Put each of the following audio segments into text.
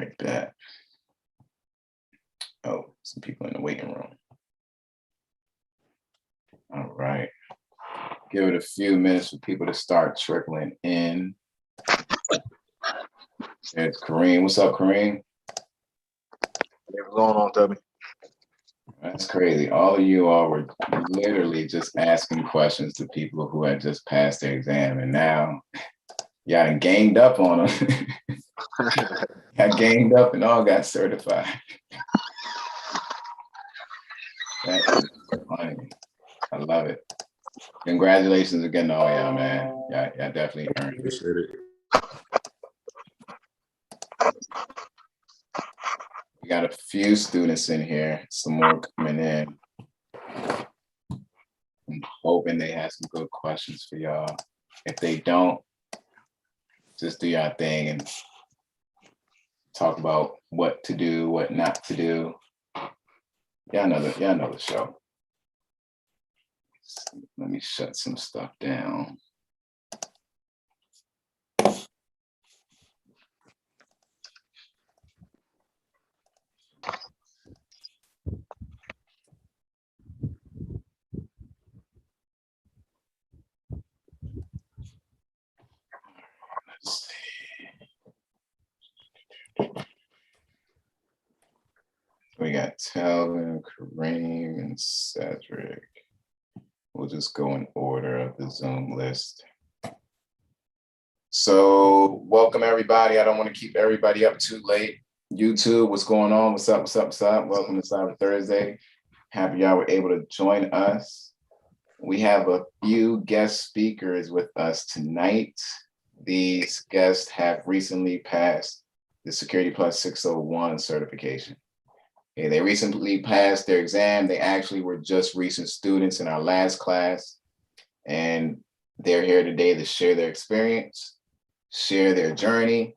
right, bet. Oh, some people in the waiting room. All right. Give it a few minutes for people to start trickling in. There's Kareem. What's up, Kareem? What's going on, Tubby? That's crazy. All of you all were literally just asking questions to people who had just passed their exam, and now y'all ganged up on them. Got ganged up and all got certified. That is funny. I love it. Congratulations again to all y'all, man. Y'all definitely earned it. Appreciate it. We got a few students in here, some more coming in. I'm hoping they have some good questions for y'all. If they don't, just do your thing and talk about what to do, what not to do. Y'all know the show. Let me shut some stuff down. Let's see. We got Talvin, Kareem, and Cedric. We'll just go in order of the Zoom list. So welcome everybody. I don't want to keep everybody up too late. YouTube, what's going on? What's up? Welcome to Cyber Thursday. Happy y'all were able to join us. We have a few guest speakers with us tonight. These guests have recently passed the Security Plus 601 certification. Okay, they recently passed their exam. They actually were just recent students in our last class, and they're here today to share their experience, share their journey,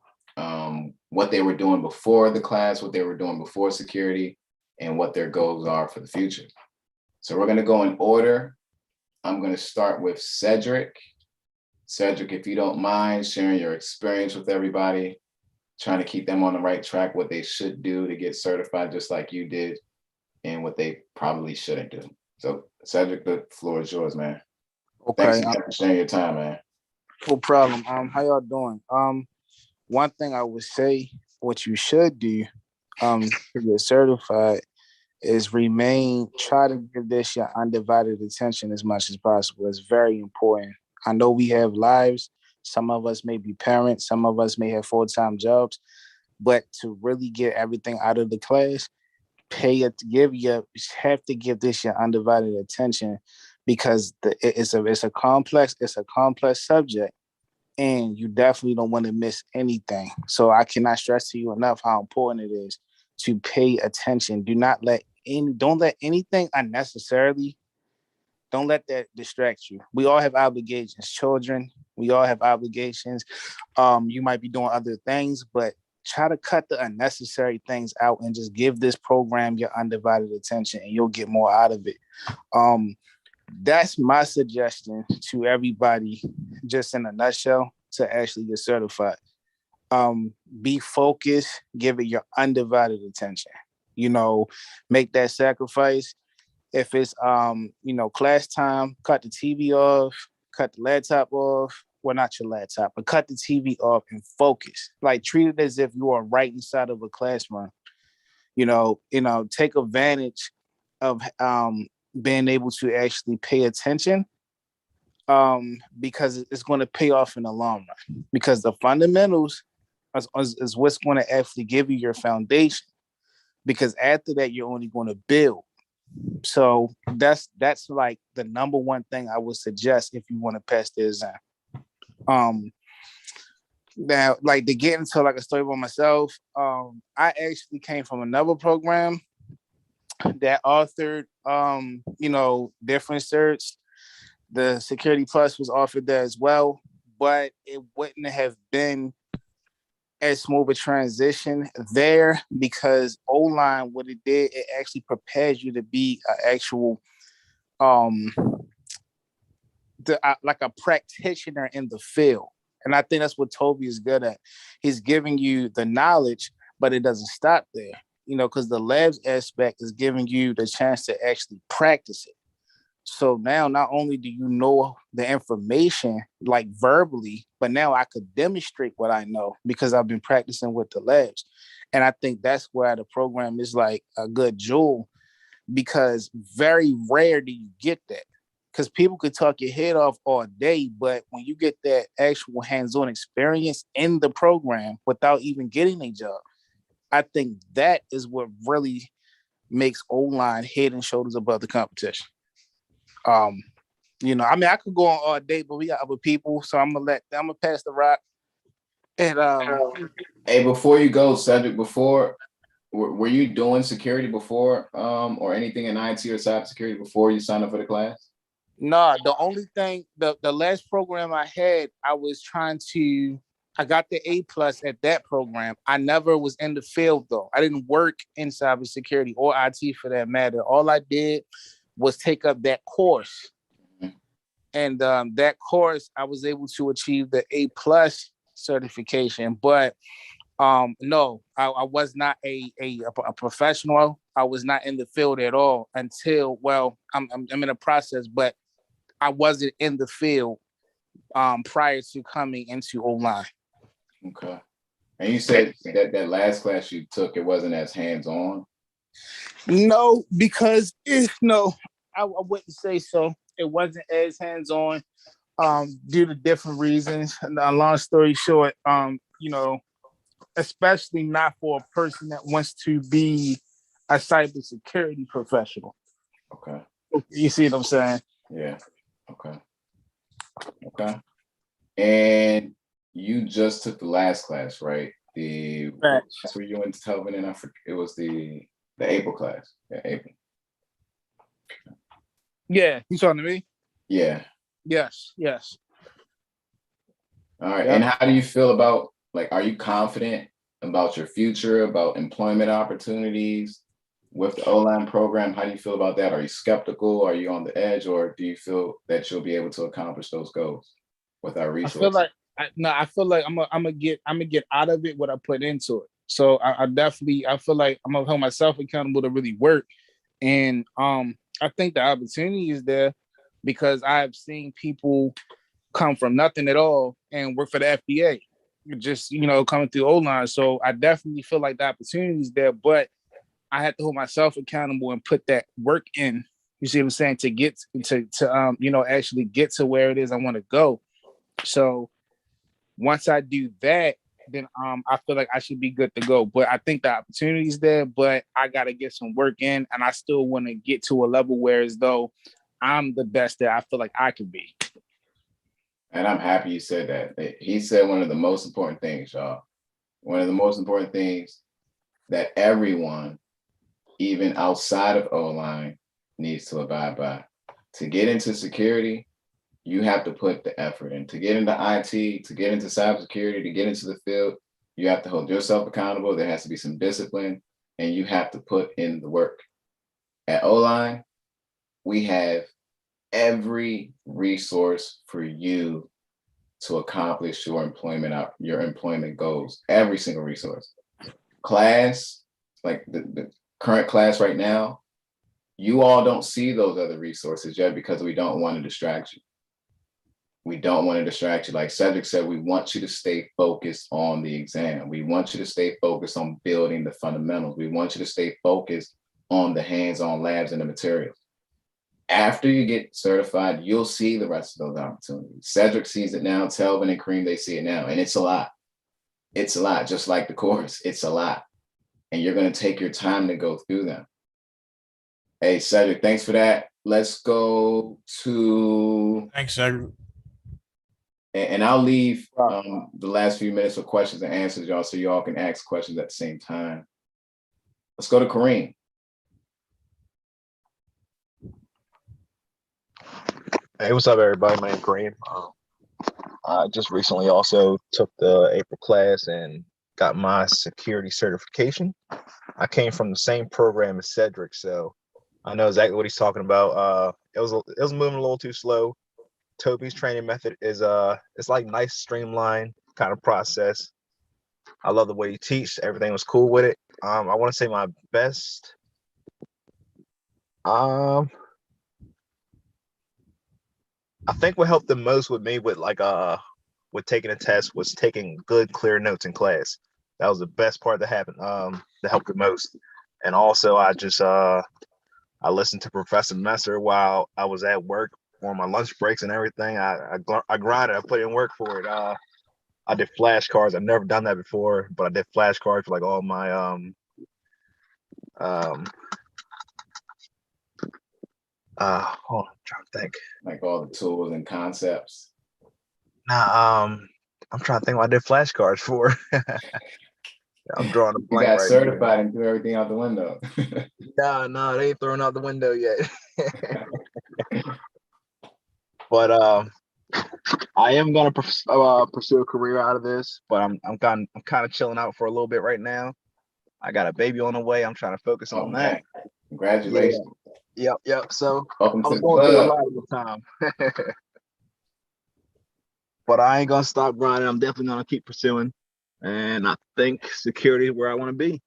what they were doing before the class, what they were doing before security, and what their goals are for the future. So we're gonna go in order. I'm gonna start with Cedric. Cedric, if you don't mind sharing your experience with everybody, trying to keep them on the right track, what they should do to get certified just like you did, and what they probably shouldn't do. So Cedric, the floor is yours, man. Okay. Thanks again for sharing your time, man. No problem. How y'all doing? One thing I would say, what you should do, to get certified is try to give this your undivided attention as much as possible. It's very important. I know we have lives. Some of us may be parents. Some of us may have full-time jobs, but to really get everything out of the class, you have to give this your undivided attention, because it's a complex subject, and you definitely don't want to miss anything. So I cannot stress to you enough how important it is to pay attention. Don't let anything unnecessarily, don't let that distract you. We all have obligations, children. We all have obligations. You might be doing other things, but try to cut the unnecessary things out and just give this program your undivided attention, and you'll get more out of it. That's my suggestion to everybody, just in a nutshell, to actually get certified. Be focused, give it your undivided attention. Make that sacrifice. If it's class time, cut the TV off, cut the laptop off. Well, not your laptop, but cut the TV off and focus. Like, treat it as if you are right inside of a classroom. Take advantage of being able to actually pay attention, because it's going to pay off in the long run. Because the fundamentals is what's going to actually give you your foundation. Because after that, you're only going to build. So that's like the number one thing I would suggest if you want to pass the exam. Now, like, to get into like a story about myself, I actually came from another program that authored different certs. The Security Plus was offered there as well, but it wouldn't have been as smooth a transition there, because O-line, what it did, it actually prepares you to be an actual like a practitioner in the field. And I think that's what Toby is good at. He's giving you the knowledge, but it doesn't stop there, because the labs aspect is giving you the chance to actually practice it. So now not only do you know the information like verbally, but now I could demonstrate what I know because I've been practicing with the labs. And I think that's where the program is like a good jewel, because very rare do you get that. Because people could talk your head off all day, but when you get that actual hands-on experience in the program without even getting a job, I think that is what really makes O-line head and shoulders above the competition. I mean, I could go on all day, but we got other people, so I'm gonna pass the rock. And Hey, before you go, Cedric, were you doing security before, or anything in IT or cybersecurity before you signed up for the class? no, the only thing, the last program I had, I got the A+ at that program. I never was in the field though. I didn't work in cybersecurity or IT for that matter. All I did was take up that course. And that course, I was able to achieve the A+ certification. But no, I was not a professional. I was not in the field at all until, well, I'm in a process, but I wasn't in the field prior to coming into O-line. Okay. And you said that last class you took, it wasn't as hands-on? No, because I wouldn't say so. It wasn't as hands-on due to different reasons. And long story short, especially not for a person that wants to be a cybersecurity professional. Okay. You see what I'm saying? Yeah. Okay. Okay. And you just took the last class, right? That's where you went to Telvin, and I forget, it was the April class. Yeah, April. Yeah, you talking to me? Yeah. Yes. All right. Yep. And how do you feel about, like, are you confident about your future, about employment opportunities with the O-line program? How do you feel about that? Are you skeptical? Are you on the edge, or do you feel that you'll be able to accomplish those goals with our resources? I feel like I'm gonna get out of it what I put into it. So I definitely feel like I'm gonna hold myself accountable to really work. And I think the opportunity is there because I've seen people come from nothing at all and work for the FDA, just coming through O-line. So I definitely feel like the opportunity is there, but I have to hold myself accountable and put that work in. You see what I'm saying? To get to actually get to where it is I want to go. So once I do that, then I feel like I should be good to go. But I think the opportunity is there, but I gotta get some work in, and I still want to get to a level where as though I'm the best that I feel like I could be. And I'm happy you said that. He said one of the most important things, y'all. One of the most important things that everyone, even outside of O-line, needs to abide by. To get into security, you have to put the effort in. To get into IT, to get into cybersecurity, to get into the field, you have to hold yourself accountable. There has to be some discipline, and you have to put in the work. At O-line, we have every resource for you to accomplish your employment goals. Every single resource. Class, like the current class right now, you all don't see those other resources yet because we don't want to distract you. We don't want to distract you. Like Cedric said, we want you to stay focused on the exam. We want you to stay focused on building the fundamentals. We want you to stay focused on the hands-on labs and the materials. After you get certified, you'll see the rest of those opportunities. Cedric sees it now, Telvin and Kareem, they see it now. And it's a lot. It's a lot, just like the course. It's a lot. And you're going to take your time to go through them. Hey, Cedric, thanks for that. Let's go to... Thanks, Cedric. And I'll leave the last few minutes for questions and answers, y'all, so y'all can ask questions at the same time. Let's go to Kareem. Hey, what's up, everybody? My name's Kareem. I just recently also took the April class and got my security certification. I came from the same program as Cedric, so I know exactly what he's talking about. It was moving a little too slow. Toby's training method is it's like nice streamlined kind of process. I love the way you teach. Everything was cool with it. I want to say my best. I think what helped the most with me with taking a test was taking good, clear notes in class. That was the best part that happened. That helped the most. And also, I listened to Professor Messer while I was at work on my lunch breaks and everything. I grinded. I put in work for it. I did flashcards. I've never done that before, but I did flashcards for like all my um hold on, I'm trying to think. Like all the tools and concepts. I'm trying to think what I did flashcards for. I'm drawing a You blank got right certified and threw everything out the window. now. No, they ain't throwing out the window yet. But I am gonna pursue a career out of this, but I'm kind of chilling out for a little bit right now. I got a baby on the way. I'm trying to focus on that. Man. Congratulations. Yeah. Yep. So Welcome I to was the going through a club. lot of the time. But I ain't gonna stop grinding. I'm definitely gonna keep pursuing. And I think security is where I want to be.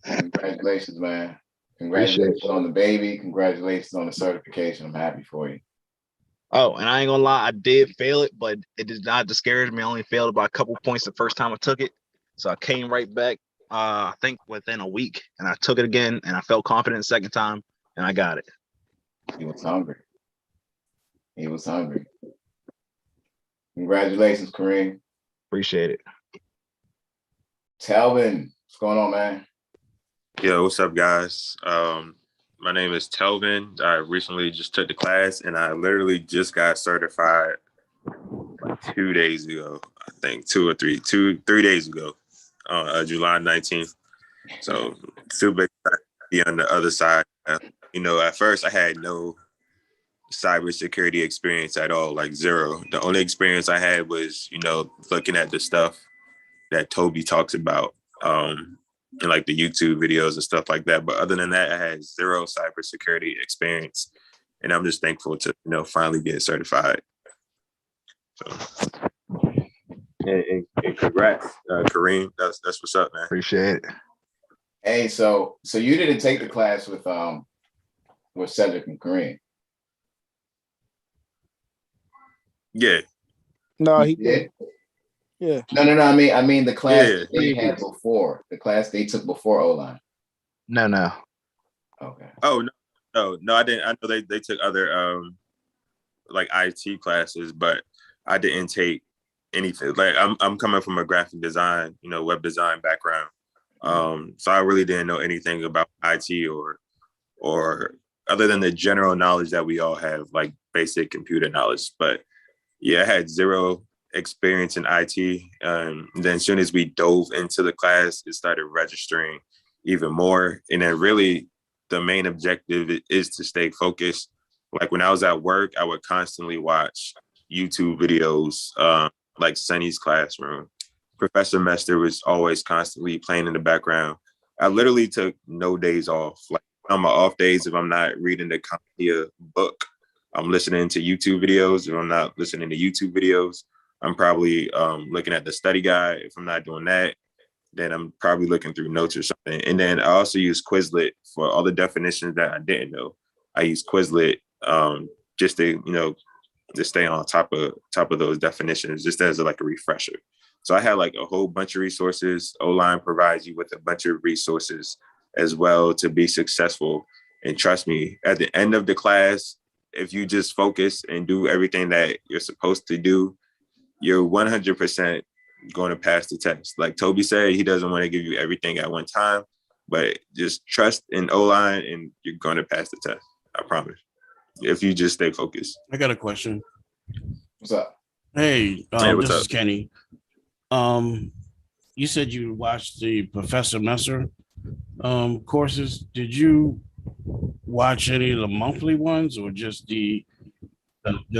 Congratulations, man. Appreciate Congratulations it. on the baby. Congratulations on the certification. I'm happy for you. Oh, and I ain't gonna lie, I did fail it, but it did not discourage me. I only failed by a couple points the first time I took it. So I came right back, I think within a week, and I took it again, and I felt confident the second time, and I got it. He was hungry. He was hungry. Congratulations, Kareem. Appreciate it. Telvin, what's going on, man? Yo, what's up, guys? My name is Telvin. I recently just took the class, and I literally just got certified like 2 days ago. I think 3 days ago, July 19th. So super excited to be on the other side. At first I had no cybersecurity experience at all, like zero. The only experience I had was, looking at the stuff that Toby talks about, and like the YouTube videos and stuff like that. But other than that, I had zero cybersecurity experience, and I'm just thankful to finally get certified. So, and congrats, Kareem. That's what's up, man. Appreciate it. Hey, so you didn't take the class with Cedric and Kareem? Yeah. No, he did. Yeah. No. I mean the class that they had before. The class they took before O-line. No. Okay. Oh no, I didn't. I know they took other like IT classes, but I didn't take anything. Like I'm coming from a graphic design, web design background. So I really didn't know anything about IT or other than the general knowledge that we all have, like basic computer knowledge. But yeah, I had zero experience in IT. Then as soon as we dove into the class, it started registering even more. And then really the main objective is to stay focused. Like when I was at work, I would constantly watch YouTube videos, like Sunny's Classroom. Professor Mester was always constantly playing in the background. I literally took no days off. Like on my off days, if I'm not reading the CompTIA book, I'm listening to YouTube videos. If I'm not listening to YouTube videos, I'm probably looking at the study guide. If I'm not doing that, then I'm probably looking through notes or something. And then I also use Quizlet for all the definitions that I didn't know. I use Quizlet just to to stay on top of those definitions, just as like a refresher. So I had like a whole bunch of resources. O-line provides you with a bunch of resources as well to be successful. And trust me, at the end of the class, if you just focus and do everything that you're supposed to do, you're 100% going to pass the test. Like Toby said, he doesn't want to give you everything at one time, but just trust in O-line and you're going to pass the test. I promise. If you just stay focused. I got a question. What's up? Hey, what's this up? is Kenny. You said you watched the Professor Messer courses. Did you watch any of the monthly ones or just the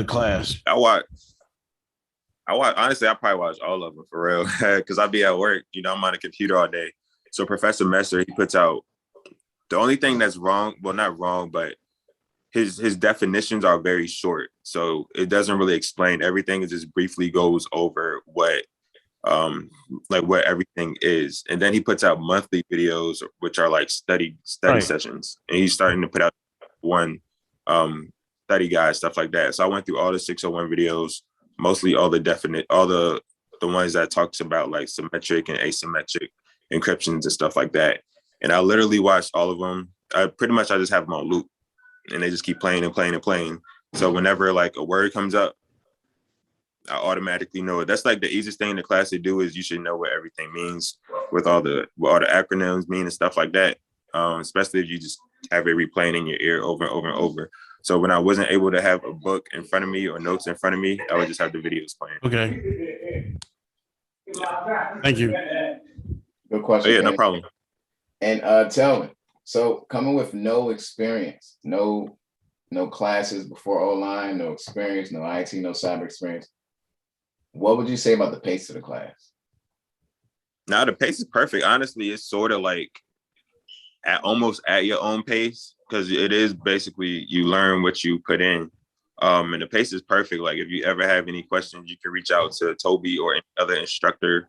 class? I watch. Honestly, I probably watch all of them for real because I be at work. I'm on a computer all day. So Professor Messer, he puts out the only thing that's wrong. Well, not wrong, but his definitions are very short. So it doesn't really explain everything. It just briefly goes over what like what everything is. And then he puts out monthly videos, which are like study Right. sessions. And he's starting to put out one study guide, stuff like that. So I went through all the 601 videos, mostly all the ones that talks about like symmetric and asymmetric encryptions and stuff like that. And I literally watched all of them. I just have them on loop, and they just keep playing and playing and playing. So whenever like a word comes up, I automatically know it. That's like the easiest thing in the class to do is you should know what everything means with what all the acronyms mean and stuff like that. Especially if you just have it replaying in your ear over and over and over. So when I wasn't able to have a book in front of me or notes in front of me, I would just have the videos playing. Okay. Thank you. Good question. Oh, yeah, no problem. And tell me, so coming with no experience, no classes before O-line, no experience, no IT, no cyber experience, what would you say about the pace of the class? Now the pace is perfect. Honestly, it's sort of like almost at your own pace, because it is basically you learn what you put in. And the pace is perfect. Like if you ever have any questions, you can reach out to Toby or any other instructor,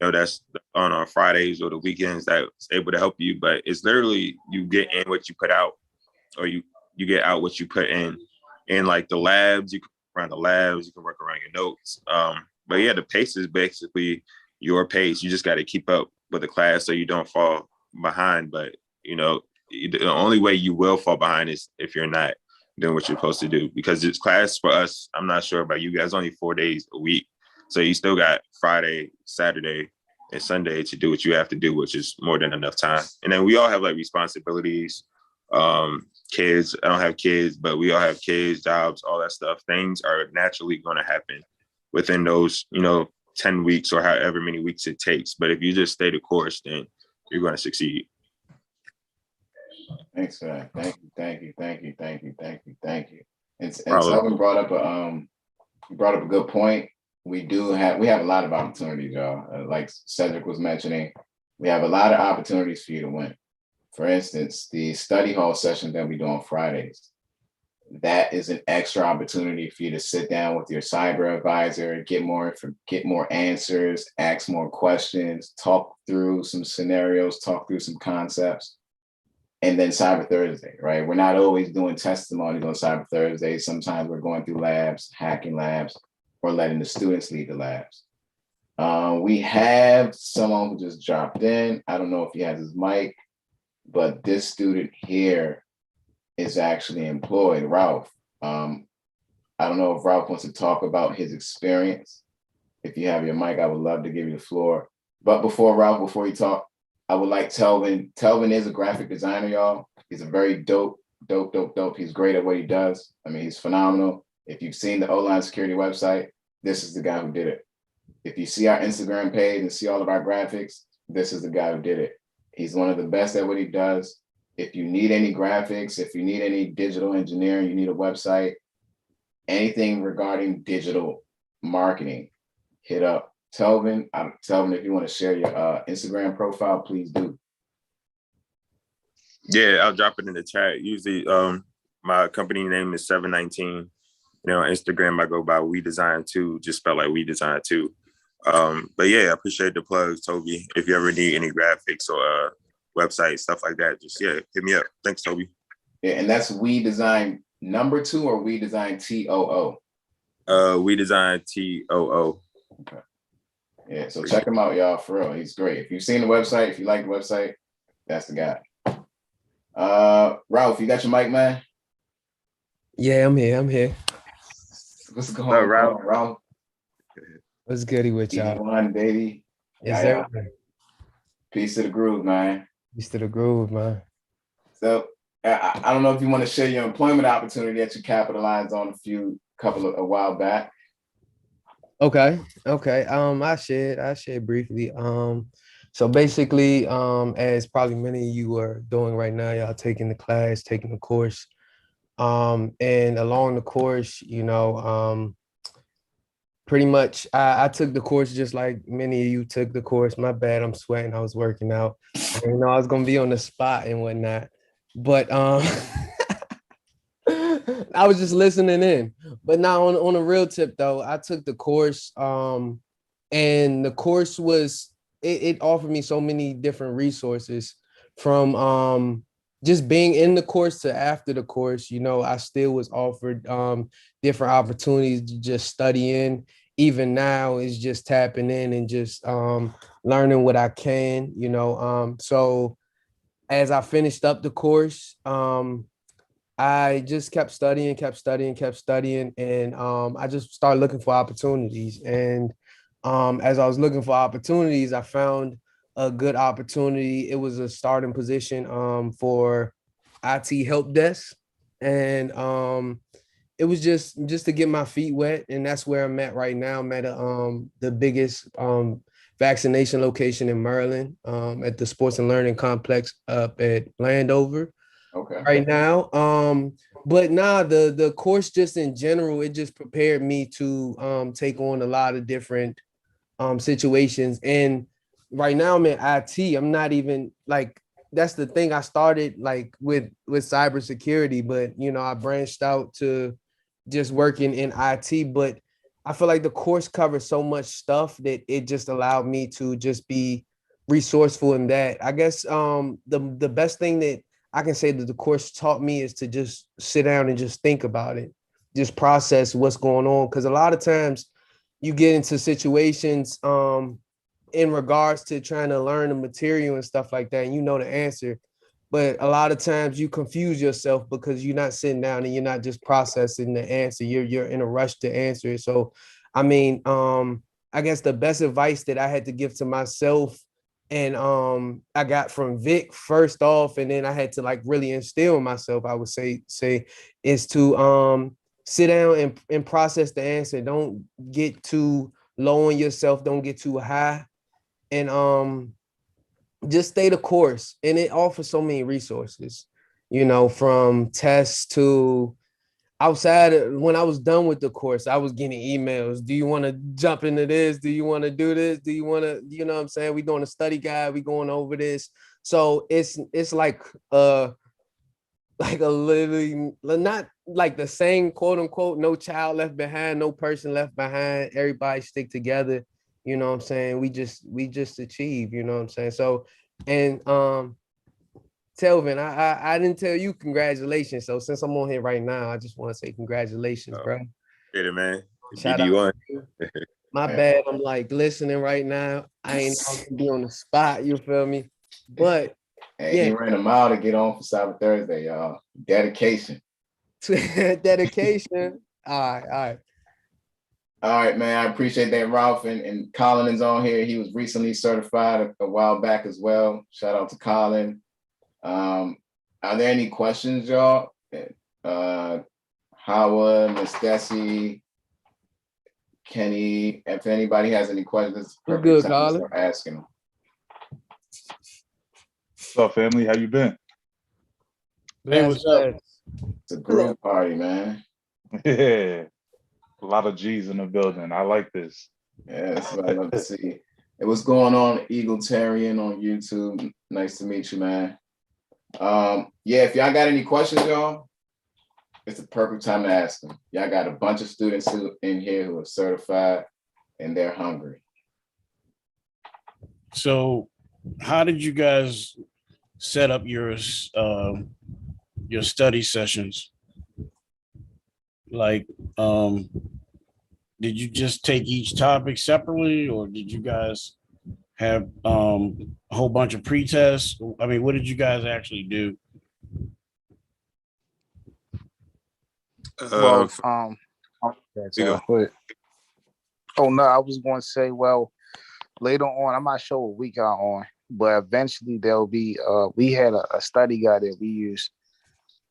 that's on Fridays or the weekends that's able to help you. But it's literally you get in what you put out, or you get out what you put in. And like the labs, you can work around the labs, you can work around your notes. But yeah, the pace is basically your pace. You just got to keep up with the class so you don't fall behind. But the only way you will fall behind is if you're not doing what you're supposed to do, because this class for us, I'm not sure about you guys, only 4 days a week. So you still got Friday, Saturday, and Sunday to do what you have to do, which is more than enough time. And then we all have like responsibilities, kids. I don't have kids, but we all have kids, jobs, all that stuff. Things are naturally going to happen within those, 10 weeks or however many weeks it takes. But if you just stay the course, then you're going to succeed. Thanks for that. Thank you. And Selvin brought up a good point. We have a lot of opportunities, y'all. Like Cedric was mentioning, we have a lot of opportunities for you to win. For instance, the study hall session that we do on Fridays. That is an extra opportunity for you to sit down with your cyber advisor, get more answers, ask more questions, talk through some scenarios, talk through some concepts. And then Cyber Thursday, right? We're not always doing testimonies on Cyber Thursday. Sometimes we're going through labs, hacking labs, or letting the students lead the labs. We have someone who just dropped in. I don't know if he has his mic, but this student here is actually employed, Ralph. I don't know if Ralph wants to talk about his experience. If you have your mic, I would love to give you the floor. But before you talk, I would like Telvin. Telvin is a graphic designer, y'all. He's a very dope. He's great at what he does. I mean, he's phenomenal. If you've seen the O-Line Security website, this is the guy who did it. If you see our Instagram page and see all of our graphics, this is the guy who did it. He's one of the best at what he does. If you need any graphics, if you need any digital engineering, you need a website, anything regarding digital marketing, hit up Telvin. Telvin, if you want to share your Instagram profile, please do. Yeah, I'll drop it in the chat. Usually my company name is 719. Instagram I go by We Design 2, just spell like We Design 2. But yeah, I appreciate the plugs, Toby. If you ever need any graphics or websites, stuff like that, just hit me up. Thanks, Toby. Yeah, and that's We Design #2 or We Design TOO? We Design TOO. Okay. Yeah, so check him out, y'all, for real. He's great. If you've seen the website, if you like the website, that's the guy. Ralph, you got your mic, man? Yeah, I'm here. What's going on, Ralph? What's goody with y'all? One, baby. Yes, sir. Peace to the groove, man. Peace to the groove, man. So I don't know if you want to share your employment opportunity that you capitalized on a while back. Okay. I shared briefly. So basically, as probably many of you are doing right now, y'all taking the class, taking the course. And along the course, pretty much I took the course just like many of you took the course. My bad, I'm sweating. I was working out. I didn't know I was gonna be on the spot and whatnot. But I was just listening in. But now on a real tip though, I took the course And the course was, it offered me so many different resources from just being in the course to after the course. You know, I still was offered different opportunities to just study in. Even now is just tapping in and just learning what I can, you know. So as I finished up the course, I just kept studying, and I just started looking for opportunities. And as I was looking for opportunities, I found a good opportunity. It was a starting position for IT help desk, and it was just to get my feet wet, and that's where I'm at right now. I'm at the biggest vaccination location in Maryland, at the Sports and Learning Complex up at Landover Okay. right now. But nah, the course just in general, it just prepared me to take on a lot of different situations. And right now I'm in IT. I'm not even like, that's the thing. I started like with cybersecurity, but you know, I branched out to just working in IT. But I feel like the course covers so much stuff that it just allowed me to just be resourceful in that. I guess the best thing that I can say that the course taught me is to just sit down and just think about it, just process what's going on. Because a lot of times you get into situations in regards to trying to learn the material and stuff like that, and you know the answer. But a lot of times you confuse yourself because you're not sitting down and you're not just processing the answer. You're in a rush to answer it. So, I mean, I guess the best advice that I had to give to myself, and I got from Vic first off, and then I had to like really instill in myself, I would say is to sit down and process the answer. Don't get too low on yourself, don't get too high, and just stay the course. And it offers so many resources, you know, from tests to outside when I was done with the course, I was getting emails. Do you want to jump into this? Do you want to do this? Do you want to, you know what I'm saying? We doing a study guide, we going over this. So it's like a literally not like the same quote unquote, no child left behind, no person left behind, everybody stick together. You know what I'm saying? We just achieve, you know what I'm saying? So, and Telvin, I didn't tell you congratulations. So since I'm on here right now, I just want to say congratulations, bro. Later, man. Shout out DD1. to you. My bad. I'm like listening right now. I ain't gonna be on the spot, you feel me? But Hey, yeah, he ran a mile to get on for Cyber Thursday, y'all. Dedication. dedication. All right. All right, man. I appreciate that, Ralph. And Colin is on here. He was recently certified a while back as well. Shout out to Colin. Are there any questions, y'all? Howard, Miss Desi, Kenny, if anybody has any questions, What's good, time to Colin? start asking them. What's up, family? How you been? Hey, what's up? It's a group party, man. Yeah, a lot of G's in the building. I like this. Yeah, that's what I love to see. Hey, what's going on, Eagletarian on YouTube? Nice to meet you, man. Yeah, if y'all got any questions, y'all, it's the perfect time to ask them. Y'all got a bunch of students in here who are certified and they're hungry. So, how did you guys set up your study sessions? Like, did you just take each topic separately, or did you guys have a whole bunch of pre-tests? I mean, what did you guys actually do? Well, go. oh no, I was going to say, well, later on, I'm not sure what we got on, but eventually there'll be. We had a study guide that we used,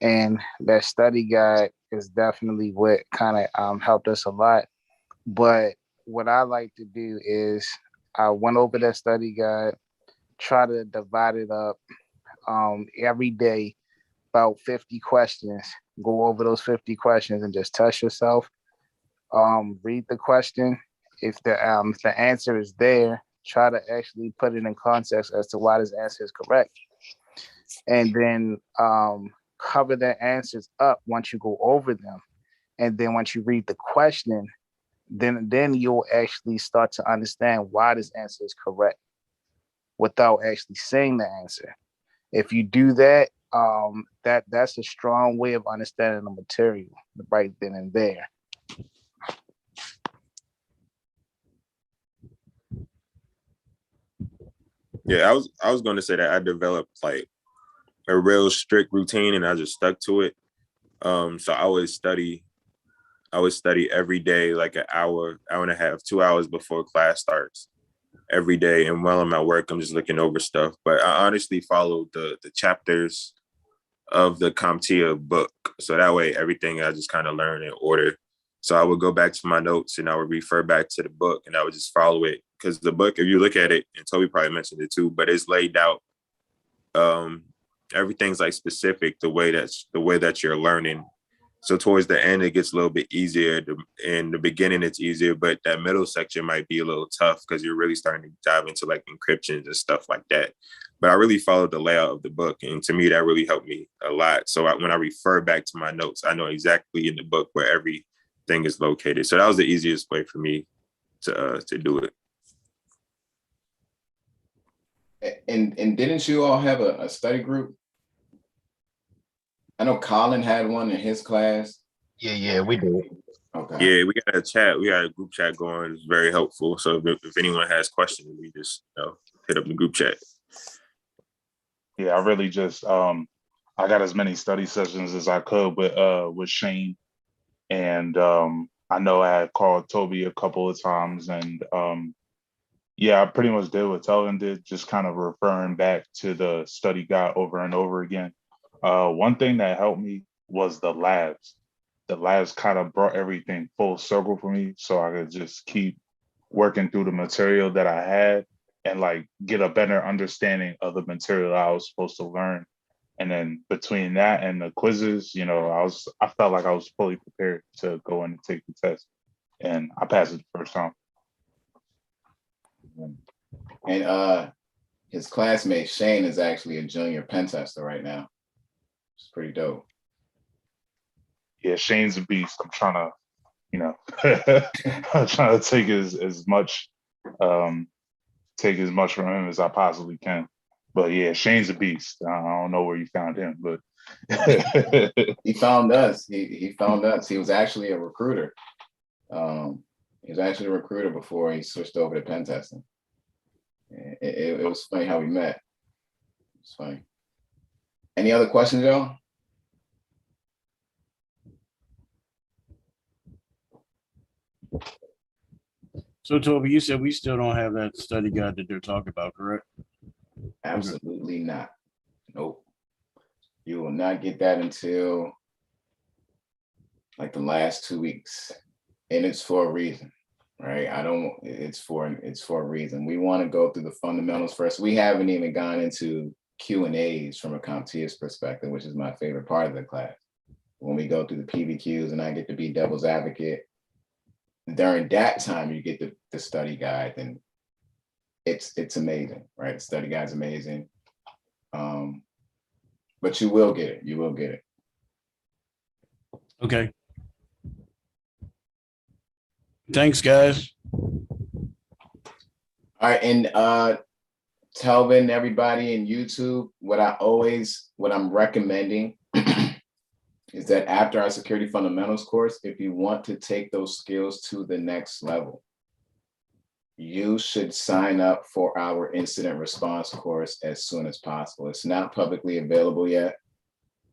and that study guide is definitely what kind of helped us a lot. But what I like to do is I went over that study guide, try to divide it up every day, about 50 questions. Go over those 50 questions and just test yourself. Read the question. If the answer is there, try to actually put it in context as to why this answer is correct. And then cover the answers up once you go over them. And then once you read the question, then you'll actually start to understand why this answer is correct without actually saying the answer. If you do that, that's a strong way of understanding the material right then and there. Yeah, I was going to say that I developed like a real strict routine and I just stuck to it. So I always study every day, like an hour and a half, 2 hours before class starts every day. And while I'm at work, I'm just looking over stuff. But I honestly followed the chapters of the CompTIA book. So that way everything I just kind of learn in order. So I would go back to my notes and I would refer back to the book and I would just follow it. Because the book, if you look at it, and Toby probably mentioned it too, but it's laid out. Everything's like specific the way that you're learning. So towards the end, it gets a little bit easier. In the beginning, it's easier, but that middle section might be a little tough because you're really starting to dive into like encryptions and stuff like that. But I really followed the layout of the book, and to me, that really helped me a lot. So when I refer back to my notes, I know exactly in the book where everything is located. So that was the easiest way for me to do it. And didn't you all have a study group? I know Colin had one in his class. Yeah, we do. Okay. Yeah, we got a chat. We got a group chat going. It's very helpful. So if anyone has questions, we just hit up the group chat. Yeah, I really just I got as many study sessions as I could with Shane, and I know I had called Toby a couple of times, and yeah, I pretty much did what Telvin did, just kind of referring back to the study guide over and over again. One thing that helped me was the labs. The labs kind of brought everything full circle for me, so I could just keep working through the material that I had and like get a better understanding of the material I was supposed to learn. And then between that and the quizzes, I felt like I was fully prepared to go in and take the test, and I passed it the first time. And his classmate Shane is actually a junior pen tester right now. It's pretty dope. Yeah, Shane's a beast. I'm trying to, I'm trying to take as much from him as I possibly can. But yeah, Shane's a beast. I don't know where you found him, but he found us. He found us. He was actually a recruiter. He was actually a recruiter before he switched over to pen testing. It was funny how we met. It's funny. Any other questions, y'all? So Toby, you said we still don't have that study guide that they're talking about, correct? Absolutely not. Nope. You will not get that until like the last 2 weeks. And it's for a reason, right? It's for a reason. We want to go through the fundamentals first. We haven't even gone into Q&As from a CompTIA's perspective, which is my favorite part of the class. When we go through the PVQs and I get to be devil's advocate, during that time you get the study guide, and it's amazing, right? The study guide's amazing. But you will get it. You will get it. Okay. Thanks, guys. All right, and Telvin, everybody in YouTube, what I'm recommending is that after our security fundamentals course, if you want to take those skills to the next level, you should sign up for our incident response course as soon as possible. It's not publicly available yet.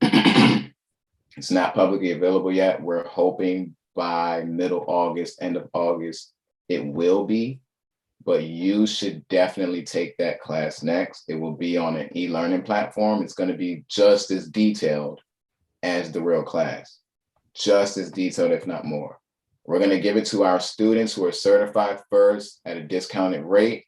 It's not publicly available yet. We're hoping by middle August, end of August, it will be, but you should definitely take that class next. It will be on an e-learning platform. It's going to be just as detailed as the real class, just as detailed, if not more. We're going to give it to our students who are certified first at a discounted rate,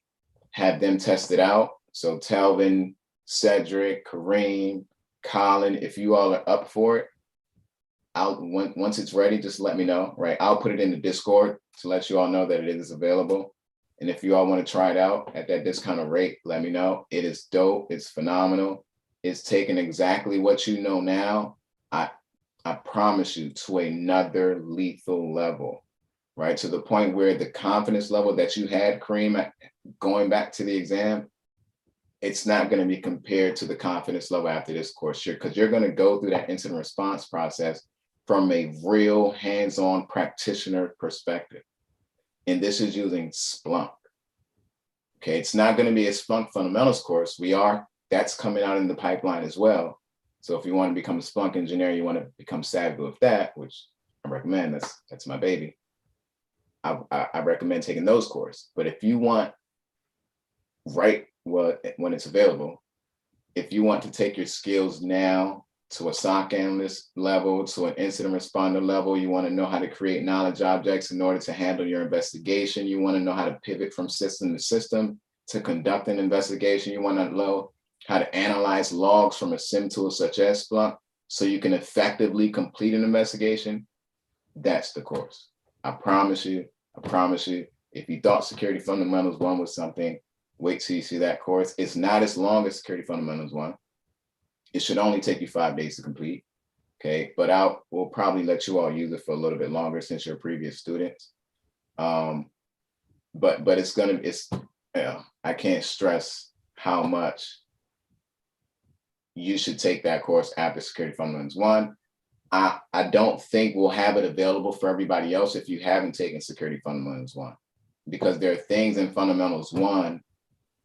have them test it out. So Telvin, Cedric, Kareem, Colin, if you all are up for it, once it's ready, just let me know, right? I'll put it in the Discord to let you all know that it is available. And if you all want to try it out at that discounted rate, let me know. It is dope. It's phenomenal. It's taking exactly what you know now. I promise you, to another lethal level, right? To the point where the confidence level that you had, Kareem, going back to the exam, it's not going to be compared to the confidence level after this course year, because you're going to go through that incident response process from a real hands-on practitioner perspective. And this is using Splunk. Okay, it's not going to be a Splunk fundamentals course. That's coming out in the pipeline as well. So if you want to become a Splunk engineer, you want to become savvy with that, which I recommend, that's my baby. I recommend taking those courses. But if you want, when it's available, if you want to take your skills now to a SOC analyst level, to an incident responder level, you want to know how to create knowledge objects in order to handle your investigation. You want to know how to pivot from system to system to conduct an investigation. You want to know how to analyze logs from a SIM tool such as Splunk so you can effectively complete an investigation. That's the course. I promise you, if you thought Security Fundamentals 1 was something, wait till you see that course. It's not as long as Security Fundamentals 1. It should only take you 5 days to complete. Okay, but we'll probably let you all use it for a little bit longer since you're previous students. But I can't stress how much you should take that course after Security Fundamentals 1. I don't think we'll have it available for everybody else if you haven't taken Security Fundamentals 1, because there are things in Fundamentals 1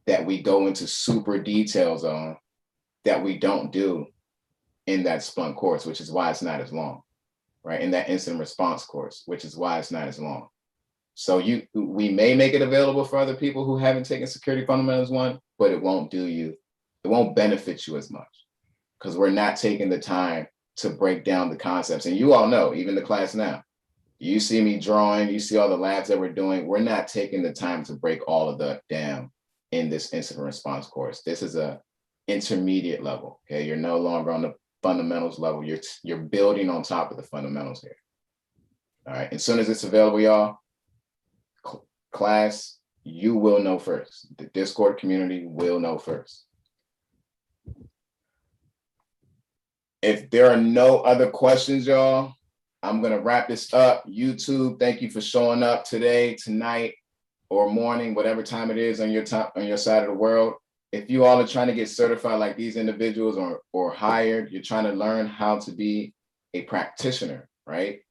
that we go into super details on that we don't do in that Splunk course, which is why it's not as long, right? In that incident response course, which is why it's not as long. So we may make it available for other people who haven't taken Security Fundamentals 1, but it won't benefit you as much, because we're not taking the time to break down the concepts. And you all know, even the class now, you see me drawing, you see all the labs that we're doing. We're not taking the time to break all of that down in this incident response course. This is a intermediate level. Okay, you're no longer on the fundamentals level. You're building on top of the fundamentals here. All right. As soon as it's available, y'all, class, you will know first. The Discord community will know first. If there are no other questions, y'all, I'm gonna wrap this up. YouTube, thank you for showing up today, tonight, or morning, whatever time it is on your side of the world. If you all are trying to get certified like these individuals or hired, you're trying to learn how to be a practitioner, right?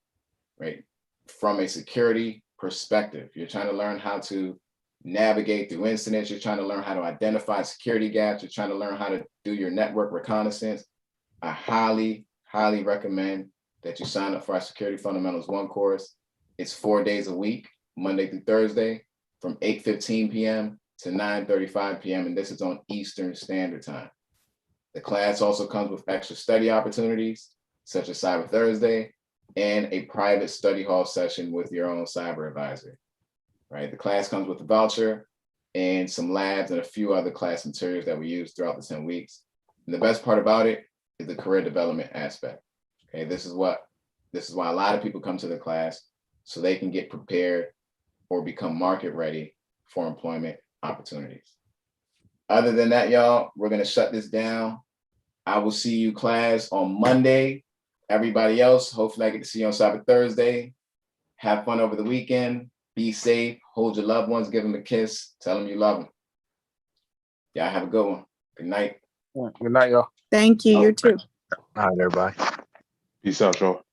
From a security perspective, you're trying to learn how to navigate through incidents. You're trying to learn how to identify security gaps. You're trying to learn how to do your network reconnaissance. I highly, highly recommend that you sign up for our Security Fundamentals 1 course. It's 4 days a week, Monday through Thursday, from 8:15 p.m. to 9:35 p.m. And this is on Eastern Standard Time. The class also comes with extra study opportunities, such as Cyber Thursday, and a private study hall session with your own cyber advisor, right? The class comes with a voucher and some labs and a few other class materials that we use throughout the 10 weeks. And the best part about it is the career development aspect. Okay, this is why a lot of people come to the class, so they can get prepared or become market ready for employment opportunities. Other than that, y'all, we're gonna shut this down. I will see you class on Monday. Everybody else, hopefully I get to see you on Cyber Thursday. Have fun over the weekend. Be safe. Hold your loved ones. Give them a kiss. Tell them you love them. Y'all have a good one. Good night. Good night, y'all. Thank you. You too. All right, everybody. Peace out, y'all.